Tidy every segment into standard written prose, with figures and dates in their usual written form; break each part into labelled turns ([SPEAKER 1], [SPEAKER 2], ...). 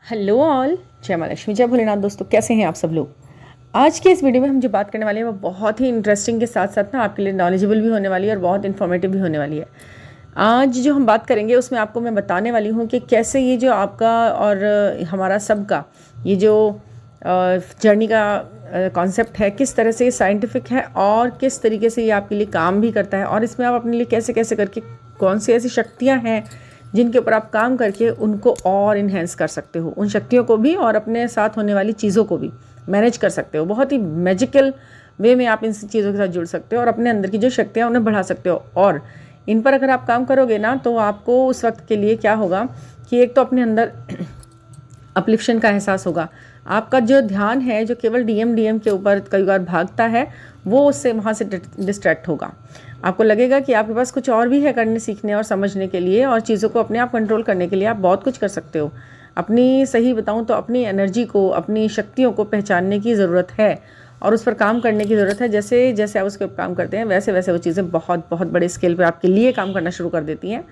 [SPEAKER 1] Hello all, जय माँ लक्ष्मी, जय भोलेनाथ। दोस्तों, कैसे हैं आप सब लोग। आज के इस वीडियो में हम जो बात करने वाले हैं वो बहुत ही इंटरेस्टिंग के साथ साथ ना आपके लिए नॉलेजेबल भी होने वाली है और बहुत इन्फॉर्मेटिव भी होने वाली है। आज जो हम बात करेंगे उसमें आपको मैं बताने वाली हूँ कि कैसे ये जो आपका और हमारा सबका ये जो जर्नी का कॉन्सेप्ट है, किस तरह से ये साइंटिफिक है और किस तरीके से ये आपके लिए काम भी करता है, और इसमें आप अपने लिए कैसे कैसे करके कौन सी ऐसी शक्तियाँ हैं जिनके ऊपर आप काम करके उनको और इन्हेंस कर सकते हो, उन शक्तियों को भी और अपने साथ होने वाली चीज़ों को भी मैनेज कर सकते हो। बहुत ही मैजिकल वे में आप इन चीज़ों के साथ जुड़ सकते हो और अपने अंदर की जो शक्तियाँ उन्हें बढ़ा सकते हो। और इन पर अगर आप काम करोगे ना, तो आपको उस वक्त के लिए क्या होगा कि एक तो अपने अंदर अपलिफ्शन का एहसास होगा। आपका जो ध्यान है जो केवल डीएम के ऊपर कई बार भागता है, वो उससे वहाँ से डिस्ट्रैक्ट होगा। आपको लगेगा कि आपके पास कुछ और भी है करने, सीखने और समझने के लिए, और चीज़ों को अपने आप कंट्रोल करने के लिए आप बहुत कुछ कर सकते हो। अपनी सही बताऊँ तो अपनी एनर्जी को, अपनी शक्तियों को पहचानने की ज़रूरत है और उस पर काम करने की ज़रूरत है। जैसे जैसे आप उस पर काम करते हैं वैसे वैसे वो चीज़ें बहुत बहुत बड़े स्केल पर आपके लिए काम करना शुरू कर देती हैं,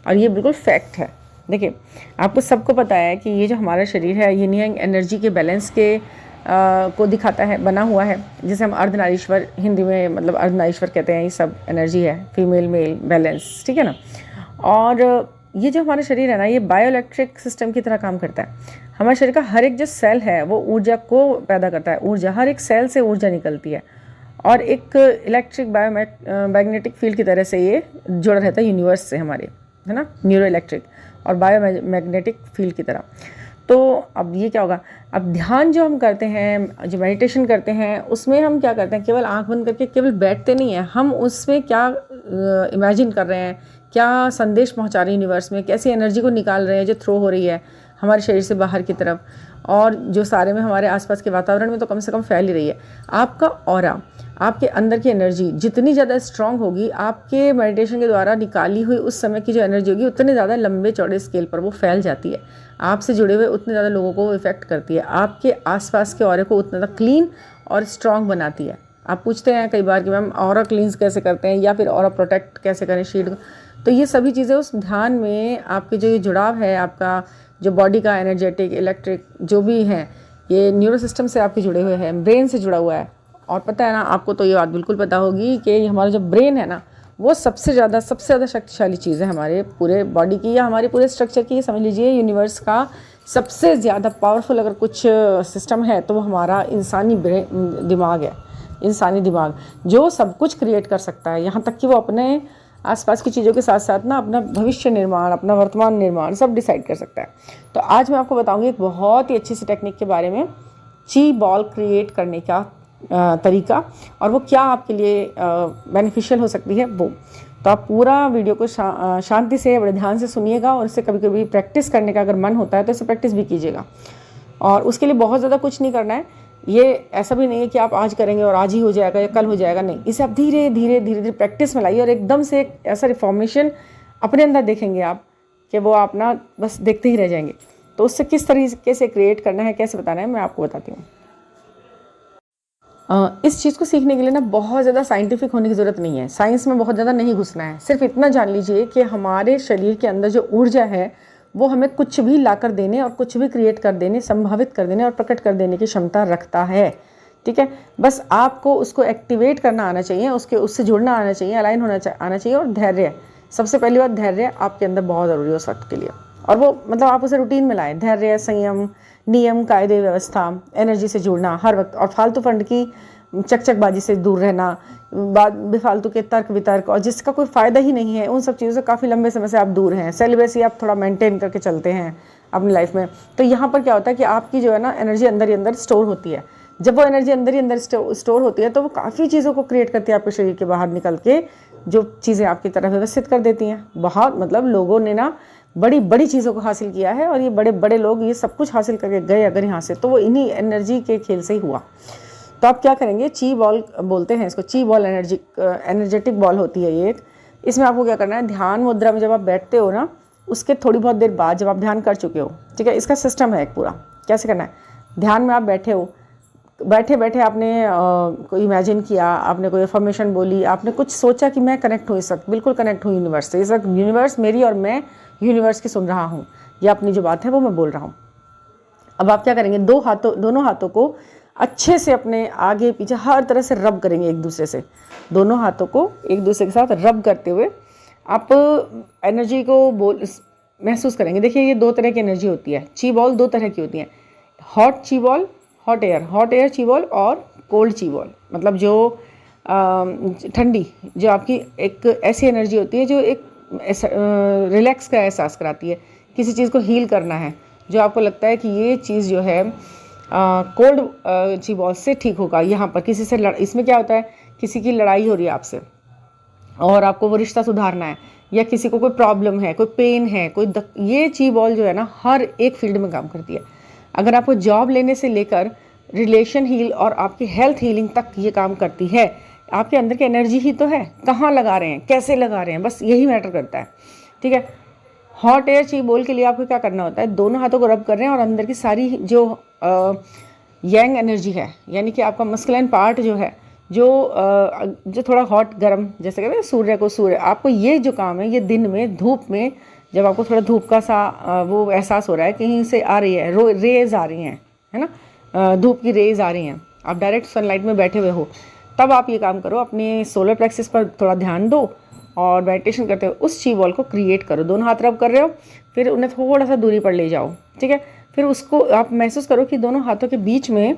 [SPEAKER 1] और ये बिल्कुल फैक्ट है। देखिए, आपको सबको पता है कि ये जो हमारा शरीर है ये नियंग एनर्जी के बैलेंस के को दिखाता है, बना हुआ है, जिसे हम अर्धनारीश्वर, हिंदी में मतलब अर्धनारीश्वर कहते हैं। ये सब एनर्जी है, फीमेल मेल बैलेंस, ठीक है ना। और ये जो हमारा शरीर है ना, ये बायोइलेक्ट्रिक सिस्टम की तरह काम करता है। हमारे शरीर का हर एक जो सेल है वो ऊर्जा को पैदा करता है। ऊर्जा, हर एक सेल से ऊर्जा निकलती है और एक इलेक्ट्रिक मैग्नेटिक फील्ड की तरह से ये जुड़ा रहता है यूनिवर्स से हमारे, है ना, न्यूरो इलेक्ट्रिक और बायोमैग्नेटिक फील्ड की तरह। तो अब ये क्या होगा, अब ध्यान जो हम करते हैं, जो मेडिटेशन करते हैं, उसमें हम क्या करते हैं, केवल आंख बंद करके केवल बैठते नहीं हैं हम, उसमें क्या इमेजिन कर रहे हैं, क्या संदेश पहुंचा रहे हैं यूनिवर्स में, कैसी एनर्जी को निकाल रहे हैं जो थ्रो हो रही है हमारे शरीर से बाहर की तरफ, और जो सारे में हमारे आसपास के वातावरण में तो कम से कम फैल ही रही है। आपका ऑरा, आपके अंदर की एनर्जी जितनी ज़्यादा स्ट्रांग होगी, आपके मेडिटेशन के द्वारा निकाली हुई उस समय की जो एनर्जी होगी उतने ज़्यादा लंबे चौड़े स्केल पर वो फैल जाती है। आपसे जुड़े हुए उतने ज़्यादा लोगों को इफेक्ट करती है, आपके आसपास के ऑरे को उतना ज़्यादा क्लीन और स्ट्रांग बनाती है। आप पूछते हैं कई बार कि मैम ऑरा क्लींस कैसे करते हैं या फिर ऑरा प्रोटेक्ट कैसे करें शील्ड को, तो ये सभी चीज़ें उस ध्यान में आपके जो ये जुड़ाव है, आपका जो बॉडी का एनर्जेटिक, इलेक्ट्रिक जो भी है, ये न्यूरो सिस्टम से आपके जुड़े हुए हैं, ब्रेन से जुड़ा हुआ है। और पता है ना, आपको तो ये बात बिल्कुल पता होगी कि हमारा जो ब्रेन है ना, वो सबसे ज़्यादा शक्तिशाली चीज़ है हमारे पूरे बॉडी की या हमारे पूरे स्ट्रक्चर की। समझ लीजिए यूनिवर्स का सबसे ज़्यादा पावरफुल अगर कुछ सिस्टम है तो वो हमारा इंसानी दिमाग है। इंसानी दिमाग जो सब कुछ क्रिएट कर सकता है, यहाँ तक कि वो अपने आसपास की चीज़ों के साथ साथ ना अपना भविष्य निर्माण, अपना वर्तमान निर्माण सब डिसाइड कर सकता है। तो आज मैं आपको बताऊंगी एक बहुत ही अच्छी सी टेक्निक के बारे में, ची बॉल क्रिएट करने का तरीका, और वो क्या आपके लिए बेनिफिशियल हो सकती है वो। तो आप पूरा वीडियो को शांति से, बड़े ध्यान से सुनिएगा, और इससे कभी कभी प्रैक्टिस करने का अगर मन होता है तो इसे प्रैक्टिस भी कीजिएगा। और उसके लिए बहुत ज़्यादा कुछ नहीं करना है। ये ऐसा भी नहीं है कि आप आज करेंगे और आज ही हो जाएगा या कल हो जाएगा, नहीं। इसे आप धीरे धीरे धीरे धीरे प्रैक्टिस में लाइए और एकदम से एक ऐसा रिफॉर्मेशन अपने अंदर देखेंगे आप कि वो आप ना बस देखते ही रह जाएंगे। तो उससे किस तरीके से क्रिएट करना है, कैसे बताना है, मैं आपको बताती हूँ। इस चीज़ को सीखने के लिए ना बहुत ज़्यादा साइंटिफिक होने की ज़रूरत नहीं है, साइंस में बहुत ज़्यादा नहीं घुसना है। सिर्फ इतना जान लीजिए कि हमारे शरीर के अंदर जो ऊर्जा है वो हमें कुछ भी लाकर देने और कुछ भी क्रिएट कर देने, संभावित कर देने और प्रकट कर देने की क्षमता रखता है, ठीक है। बस आपको उसको एक्टिवेट करना आना चाहिए, उससे जुड़ना आना चाहिए, अलाइन आना चाहिए। और धैर्य, सबसे पहली बात धैर्य आपके अंदर बहुत ज़रूरी है उस वक्त के लिए। और वो मतलब आप उसे रूटीन में लाएं। धैर्य, संयम, नियम, कायदे, व्यवस्था, एनर्जी से जुड़ना हर वक्त, और फालतू फंड की चकचकबाजी से दूर रहना, बेफालतू के तर्क वितर्क और जिसका कोई फ़ायदा ही नहीं है, उन सब चीज़ों से काफ़ी लंबे समय से आप दूर हैं। सेलिब्रेसी आप थोड़ा मेंटेन करके चलते हैं अपनी लाइफ में। तो यहाँ पर क्या होता है कि आपकी जो है ना एनर्जी अंदर ही अंदर स्टोर होती है। जब वो एनर्जी अंदर ही अंदर स्टोर होती है तो वो काफ़ी चीज़ों को क्रिएट करती है आपके शरीर के बाहर निकल के, जो चीज़ें आपकी तरफ व्यवस्थित कर देती हैं। बहुत मतलब लोगों ने ना बड़ी बड़ी चीज़ों को हासिल किया है, और ये बड़े बड़े लोग ये सब कुछ हासिल करके गए अगर यहाँ से, तो वो इन्हीं एनर्जी के खेल से ही हुआ। तो आप क्या करेंगे, ची बॉल बोलते हैं इसको, ची बॉल एनर्जेटिक बॉल होती है ये एक। इसमें आपको क्या करना है, ध्यान मुद्रा में जब आप बैठते हो ना, उसके थोड़ी बहुत देर बाद जब आप ध्यान कर चुके हो, ठीक है, इसका सिस्टम है एक पूरा। कैसे करना है, ध्यान में आप बैठे हो, बैठे बैठे आपने कोई इमेजिन किया, आपने कोई अफर्मेशन बोली, आपने कुछ सोचा कि मैं कनेक्ट हूँ इस वक्त, बिल्कुल कनेक्ट हूँ यूनिवर्स से। इस वक्त यूनिवर्स मेरी और मैं यूनिवर्स की सुन रहा हूँ, या अपनी जो बात है वो मैं बोल रहा हूँ। अब आप क्या करेंगे, दोनों हाथों को अच्छे से अपने आगे पीछे हर तरह से रब करेंगे एक दूसरे से। दोनों हाथों को एक दूसरे के साथ रब करते हुए आप एनर्जी को महसूस करेंगे। देखिए ये 2 तरह की एनर्जी होती है। ची बॉल 2 तरह की होती है, हॉट ची बॉल, हॉट एयर ची बॉल और कोल्ड ची बॉल। मतलब जो ठंडी, जो आपकी एक ऐसी एनर्जी होती है जो एक रिलैक्स का एहसास कराती है, किसी चीज़ को हील करना है, जो आपको लगता है कि ये चीज़ जो है कोल्ड ची बॉल से ठीक होगा। यहाँ पर किसी से इसमें क्या होता है, किसी की लड़ाई हो रही है आपसे और आपको वो रिश्ता सुधारना है, या किसी को कोई प्रॉब्लम है, कोई पेन है, ये ची बॉल जो है ना हर एक फील्ड में काम करती है। अगर आपको जॉब लेने से लेकर रिलेशन हील और आपकी हेल्थ हीलिंग तक ये काम करती है। आपके अंदर की एनर्जी ही तो है, कहाँ लगा रहे हैं, कैसे लगा रहे हैं, बस यही मैटर करता है। ठीक है, हॉट एयर ची बॉल के लिए आपको क्या करना होता है, दोनों हाथों को रब कर रहे हैं और अंदर की सारी जो यंग एनर्जी है, यानी कि आपका मस्कुलाइन पार्ट जो है, जो थोड़ा हॉट गर्म, जैसे कहते हैं सूर्य आपको ये जो काम है, ये दिन में धूप में जब आपको थोड़ा धूप का सा वो एहसास हो रहा है, कहीं से आ रही है रेज आ रही हैं, है ना, धूप की रेज आ रही हैं, आप डायरेक्ट सनलाइट में बैठे हुए हो, तब आप ये काम करो, अपने सोलर प्लेक्सिस पर थोड़ा ध्यान दो और मेडिटेशन करते हुए उस ची बॉल को क्रिएट करो। दोनों हाथ रब कर रहे हो, फिर उन्हें थोड़ा सा दूरी पर ले जाओ। ठीक है, फिर उसको आप महसूस करो कि दोनों हाथों के बीच में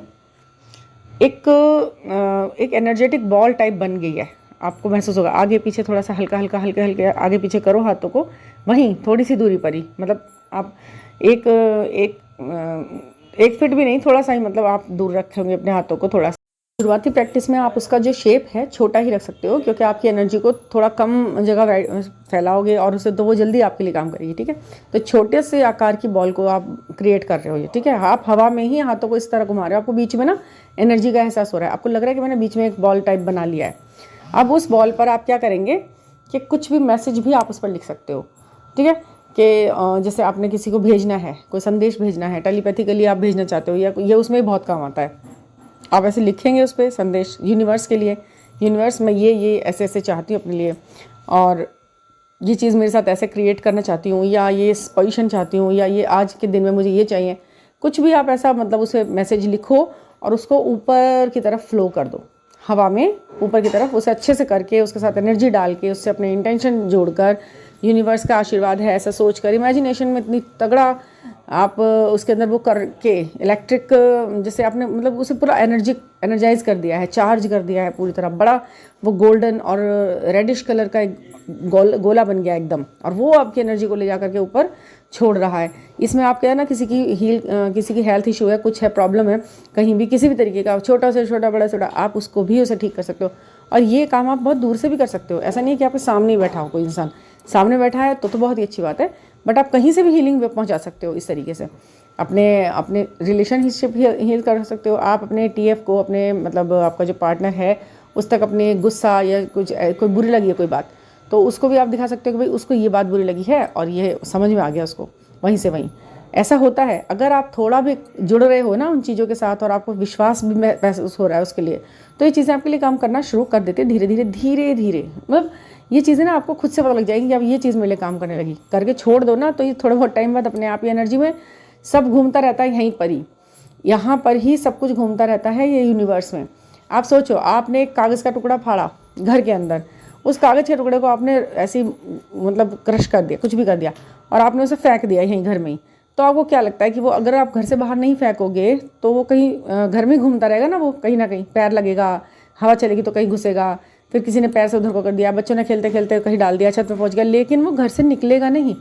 [SPEAKER 1] एक एनर्जेटिक बॉल टाइप बन गई है। आपको महसूस होगा आगे पीछे थोड़ा सा हल्के हल्के आगे पीछे करो हाथों को, वहीं थोड़ी सी दूरी पर ही, मतलब आप एक फीट भी नहीं, थोड़ा सा ही, मतलब आप दूर रखेंगे अपने हाथों को थोड़ा सा। शुरुआती प्रैक्टिस में आप उसका जो शेप है छोटा ही रख सकते हो, क्योंकि आपकी एनर्जी को थोड़ा कम जगह फैलाओगे और उसे तो वो जल्दी आपके लिए काम करेगी। ठीक है, तो छोटे से आकार की बॉल को आप क्रिएट कर रहे हो ये। ठीक है, आप हवा में ही हाथों को इस तरह घुमा रहे हो, आपको बीच में ना एनर्जी का एहसास हो रहा है, आपको लग रहा है कि मैंने बीच में एक बॉल टाइप बना लिया है। अब उस बॉल पर आप क्या करेंगे कि कुछ भी मैसेज भी आप उस पर लिख सकते हो। ठीक है, कि जैसे आपने किसी को भेजना है, कोई संदेश भेजना है, टेलीपैथिकली आप भेजना चाहते हो, या ये उसमें बहुत काम आता है। आप ऐसे लिखेंगे उस पर संदेश यूनिवर्स के लिए, यूनिवर्स मैं ये ऐसे ऐसे चाहती हूँ अपने लिए, और ये चीज़ मेरे साथ ऐसे क्रिएट करना चाहती हूँ, या ये पोजीशन चाहती हूँ, या ये आज के दिन में मुझे ये चाहिए। कुछ भी आप ऐसा मतलब उसे मैसेज लिखो और उसको ऊपर की तरफ फ्लो कर दो, हवा में ऊपर की तरफ, उसे अच्छे से करके, उसके साथ एनर्जी डाल के, उससे अपने इंटेंशन जोड़कर, यूनिवर्स का आशीर्वाद है ऐसा सोचकर, इमेजिनेशन में इतनी तगड़ा आप उसके अंदर वो करके इलेक्ट्रिक, जैसे आपने मतलब उसे पूरा एनर्जाइज कर दिया है, चार्ज कर दिया है पूरी तरह, बड़ा वो गोल्डन और रेडिश कलर का एक गोला बन गया एकदम, और वो आपकी एनर्जी को ले जा करके ऊपर छोड़ रहा है। इसमें आप क्या है ना, किसी की हेल्थ इशू है, कुछ है, प्रॉब्लम है कहीं भी, किसी भी तरीके का, छोटा से छोटा, बड़ा से बड़ा, आप उसको भी उसे ठीक कर सकते हो। और ये काम आप बहुत दूर से भी कर सकते हो, ऐसा नहीं है कि आपके सामने ही बैठा हो कोई इंसान, सामने बैठा है तो बहुत ही अच्छी बात है, बट आप कहीं से भी हीलिंग पहुंचा सकते हो। इस तरीके से अपने रिलेशनशिप हील कर सकते हो आप, अपने टीएफ को, अपने मतलब आपका जो पार्टनर है उस तक अपने गुस्सा या कोई बुरी लगी है कोई बात, तो उसको भी आप दिखा सकते हो कि भाई उसको ये बात बुरी लगी है और ये समझ में आ गया उसको, वहीं से वहीं। ऐसा होता है अगर आप थोड़ा भी जुड़ रहे हो ना उन चीज़ों के साथ, और आपको विश्वास भी महसूस हो रहा है उसके लिए, तो ये चीज़ें आपके लिए काम करना शुरू कर देते धीरे धीरे। मतलब ये चीज़ें ना आपको खुद से पता लग जाएगी कि अब ये चीज़ मेरे लिए काम करने लगी। करके छोड़ दो ना, तो ये थोड़ा बहुत टाइम बाद अपने आप ही एनर्जी में सब घूमता रहता है, यहीं पर ही, यहाँ पर ही सब कुछ घूमता रहता है ये यूनिवर्स में। आप सोचो, आपने एक कागज़ का टुकड़ा फाड़ा घर के अंदर, उस कागज़ के टुकड़े को आपने ऐसे मतलब क्रश कर दिया, कुछ भी कर दिया, और आपने उसे फेंक दिया यहीं घर में ही, तो आपको क्या लगता है कि वो अगर आप घर से बाहर नहीं फेंकोगे तो वो कहीं घर में घूमता रहेगा ना, वो कहीं ना कहीं पैर लगेगा, हवा चलेगी तो कहीं घुसेगा, फिर किसी ने पैर से उधर को कर दिया, बच्चों ने खेलते खेलते कहीं डाल दिया, छत पर पहुंच गया, लेकिन वो घर से निकलेगा नहीं,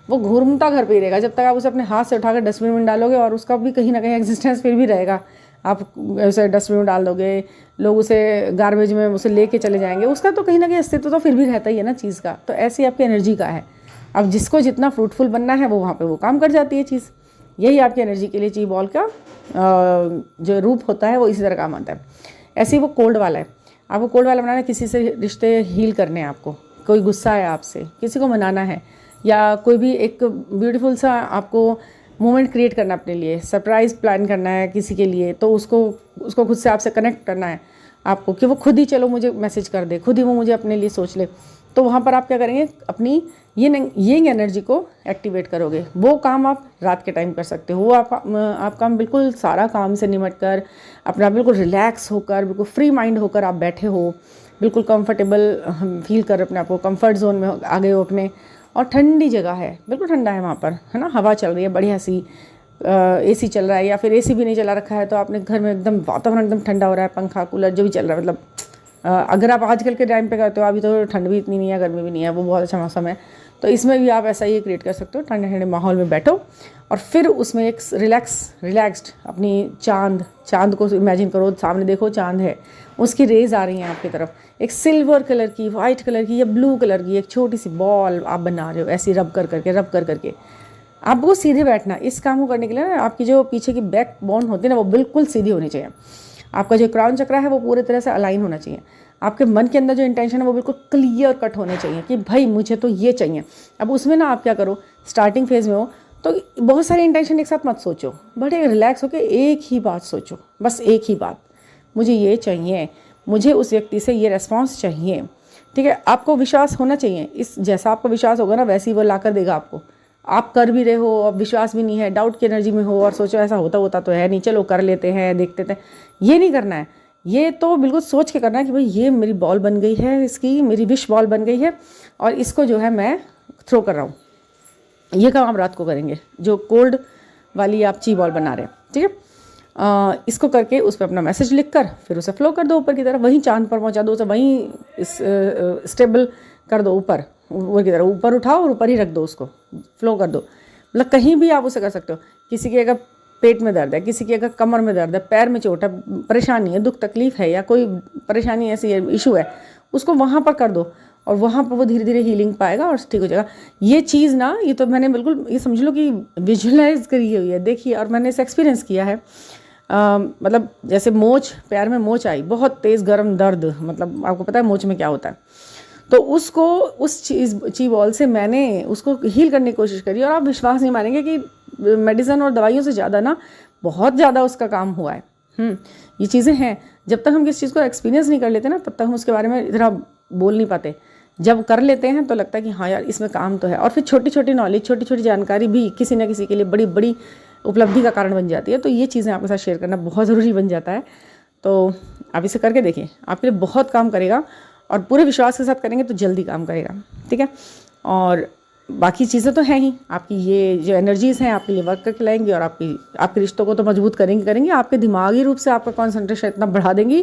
[SPEAKER 1] वो घूमता घर पे ही रहेगा जब तक आप उसे अपने हाथ से उठाकर डस्टबिन में डालोगे, और उसका भी कहीं ना कहीं एग्जिस्टेंस फिर भी रहेगा। आप उसे डस्टबिन में डाल दोगे, लोग उसे गार्बेज में उसे लेके चले जाएंगे, उसका तो कहीं ना कहीं अस्तित्व तो फिर भी रहता ही है ना चीज़ का। तो ऐसी आपकी एनर्जी का है, अब जिसको जितना फ्रूटफुल बनना है वो वहाँ पे वो काम कर जाती है चीज़। यही आपकी एनर्जी के लिए ची बॉल का जो रूप होता है वो इसी तरह काम आता है। ऐसे ही वो कोल्ड वाला है, आपको कोल्ड वाला बनाना है, किसी से रिश्ते हील करने हैं आपको, कोई गुस्सा है आपसे, किसी को मनाना है, या कोई भी एक ब्यूटीफुल सा आपको मोमेंट क्रिएट करना अपने लिए, सरप्राइज़ प्लान करना है किसी के लिए, तो उसको खुद से आपसे कनेक्ट करना है आपको, कि वो खुद ही चलो मुझे मैसेज कर दे, खुद ही वो मुझे अपने लिए सोच ले, तो वहाँ पर आप क्या करेंगे, अपनी ये एनर्जी को एक्टिवेट करोगे। वो काम आप रात के टाइम कर सकते हो। वो आप काम बिल्कुल सारा काम से निमट कर अपना बिल्कुल रिलैक्स होकर, बिल्कुल फ्री माइंड होकर आप बैठे हो, बिल्कुल कंफर्टेबल फील कर अपने आप को, कंफर्ट जोन में आ गए हो अपने, और ठंडी जगह है, बिल्कुल ठंडा है वहाँ पर, है ना, हवा चल रही है बढ़िया सी, एसी चल रहा है, या फिर एसी भी नहीं चला रखा है तो आपने घर में एकदम वातावरण एकदम ठंडा हो रहा है, पंखा कूलर जो भी चल रहा है, मतलब अगर आप आजकल के टाइम पे करते हो, अभी तो ठंड भी इतनी नहीं है, गर्मी भी नहीं है, वो बहुत अच्छा मौसम है, तो इसमें भी आप ऐसा ही क्रिएट कर सकते हो। ठंडे ठंडे माहौल में बैठो और फिर उसमें एक रिलैक्स्ड अपनी चांद को इमेजिन करो, सामने देखो चांद है, उसकी रेज आ रही हैं आपकी तरफ, एक सिल्वर कलर की, वाइट कलर की या ब्लू कलर की एक छोटी सी बॉल आप बना रहे हो, ऐसी रब कर करके आपको सीधे बैठना। इस काम को करने के लिए ना आपकी जो पीछे की बैक बोन होती है ना, वो बिल्कुल सीधी होनी चाहिए। आपका जो क्राउन चक्रा है वो पूरी तरह से अलाइन होना चाहिए। आपके मन के अंदर जो इंटेंशन है वो बिल्कुल क्लियर कट होने चाहिए कि भाई मुझे तो ये चाहिए। अब उसमें ना आप क्या करो, स्टार्टिंग फेज में हो तो बहुत सारे इंटेंशन एक साथ मत सोचो, बड़े रिलैक्स होकर एक ही बात सोचो, बस एक ही बात, मुझे ये चाहिए, मुझे उस व्यक्ति से ये रेस्पॉन्स चाहिए, ठीक है। आपको विश्वास होना चाहिए, इस जैसा आपको विश्वास होगा ना वैसे ही वो ला कर देगा आपको। आप कर भी रहे हो, अब विश्वास भी नहीं है, डाउट की एनर्जी में हो और सोचो ऐसा होता तो है नहीं, चलो कर लेते हैं, देखते थे, ये नहीं करना है। ये तो बिल्कुल सोच के करना है कि भाई ये मेरी बॉल बन गई है, इसकी मेरी विश बॉल बन गई है और इसको जो है मैं थ्रो कर रहा हूँ। ये काम आप रात को करेंगे, जो कोल्ड वाली आप ची बॉल बना रहे हैं, ठीक है। इसको करके उस पर अपना मैसेज लिख कर फिर उसे फ्लो कर दो ऊपर की तरफ, वहीं चांद पर पहुँचा दो, उसे वहीं स्टेबल कर दो, ऊपर की तरफ ऊपर उठाओ और ऊपर ही रख दो, उसको फ्लो कर दो। मतलब कहीं भी आप उसे कर सकते हो। किसी के अगर पेट में दर्द है, किसी की अगर कमर में दर्द है, पैर में चोट है, परेशानी है, दुख तकलीफ है या कोई परेशानी ऐसी है, इशू है, उसको वहाँ पर कर दो और वहाँ पर वो धीरे धीरे हीलिंग पाएगा और ठीक हो जाएगा। ये चीज़ ना, ये तो मैंने बिल्कुल ये समझ लो कि विजुअलाइज करी हुई है, देखिए, और मैंने इसे एक्सपीरियंस किया है। मतलब जैसे पैर में मोच आई, बहुत तेज़ गर्म दर्द, मतलब आपको पता है मोच में क्या होता है, तो उसको उस ची बॉल से मैंने उसको हील करने की कोशिश करी और आप विश्वास नहीं मानेंगे कि मेडिसिन और दवाइयों से ज़्यादा ना बहुत ज़्यादा उसका काम हुआ है। ये चीज़ें हैं, जब तक हम किसी चीज़ को एक्सपीरियंस नहीं कर लेते ना तब तक हम उसके बारे में इतना बोल नहीं पाते। जब कर लेते हैं तो लगता है कि हाँ यार इसमें काम तो है, और फिर छोटी छोटी नॉलेज, छोटी छोटी जानकारी भी किसी न किसी के लिए बड़ी बड़ी उपलब्धि का कारण बन जाती है। तो ये चीज़ें आपके साथ शेयर करना बहुत ज़रूरी बन जाता है। तो आप इसे करके देखिए, आपके लिए बहुत काम करेगा और पूरे विश्वास के साथ करेंगे तो जल्दी काम करेगा, ठीक है। और बाकी चीज़ें तो हैं ही, आपकी ये जो एनर्जीज़ हैं आपके लिए वर्क करके लाएंगी और आपके रिश्तों को तो मजबूत करेंगे। आपके दिमागी रूप से आपका कॉन्सेंट्रेशन इतना बढ़ा देंगी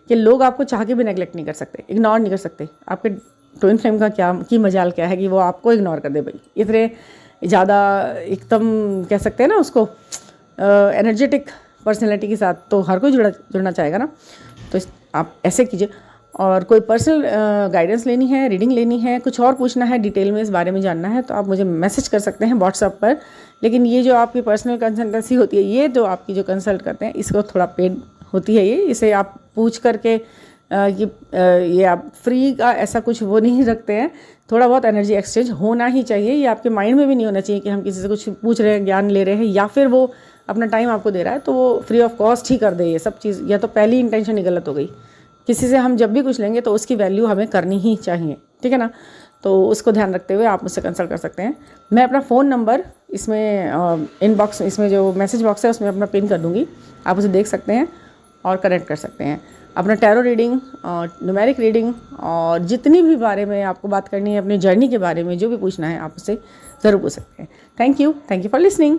[SPEAKER 1] कि लोग आपको चाह के भी नेगलेक्ट नहीं कर सकते, इग्नोर नहीं कर सकते। आपके ट्विन फ्लेम का मजाल क्या है कि वो आपको इग्नोर कर दे भाई, इतने ज़्यादा एकदम कह सकते हैं ना उसको एनर्जेटिक पर्सनैलिटी के साथ, तो हर कोई जुड़ना चाहेगा ना। तो आप ऐसे कीजिए। और कोई पर्सनल गाइडेंस लेनी है, रीडिंग लेनी है, कुछ और पूछना है, डिटेल में इस बारे में जानना है, तो आप मुझे मैसेज कर सकते हैं व्हाट्सएप पर। लेकिन ये जो आपकी पर्सनल कंसल्टेंसी होती है, ये जो आपकी जो कंसल्ट करते हैं, इसको थोड़ा पेड होती है, इसे आप पूछ करके ये आप फ्री का ऐसा कुछ वो नहीं रखते हैं। थोड़ा बहुत एनर्जी एक्सचेंज होना ही चाहिए। ये आपके माइंड में भी नहीं होना चाहिए कि हम किसी से कुछ पूछ रहे हैं, ज्ञान ले रहे हैं, या फिर वो अपना टाइम आपको दे रहा है तो वो फ्री ऑफ कॉस्ट ही कर दे ये सब चीज़। या तो पहली इंटेंशन ही गलत हो गई। किसी से हम जब भी कुछ लेंगे तो उसकी वैल्यू हमें करनी ही चाहिए, ठीक है ना। तो उसको ध्यान रखते हुए आप मुझसे कंसल्ट कर सकते हैं। मैं अपना फ़ोन नंबर इसमें इनबॉक्स, इसमें जो मैसेज बॉक्स है उसमें अपना पिन कर दूँगी, आप उसे देख सकते हैं और कनेक्ट कर सकते हैं। अपना टैरो रीडिंग, न्यूमेरिक रीडिंग और जितनी भी बारे में आपको बात करनी है, अपनी जर्नी के बारे में जो भी पूछना है, आप उससे ज़रूर पूछ सकते हैं। Thank you for listening.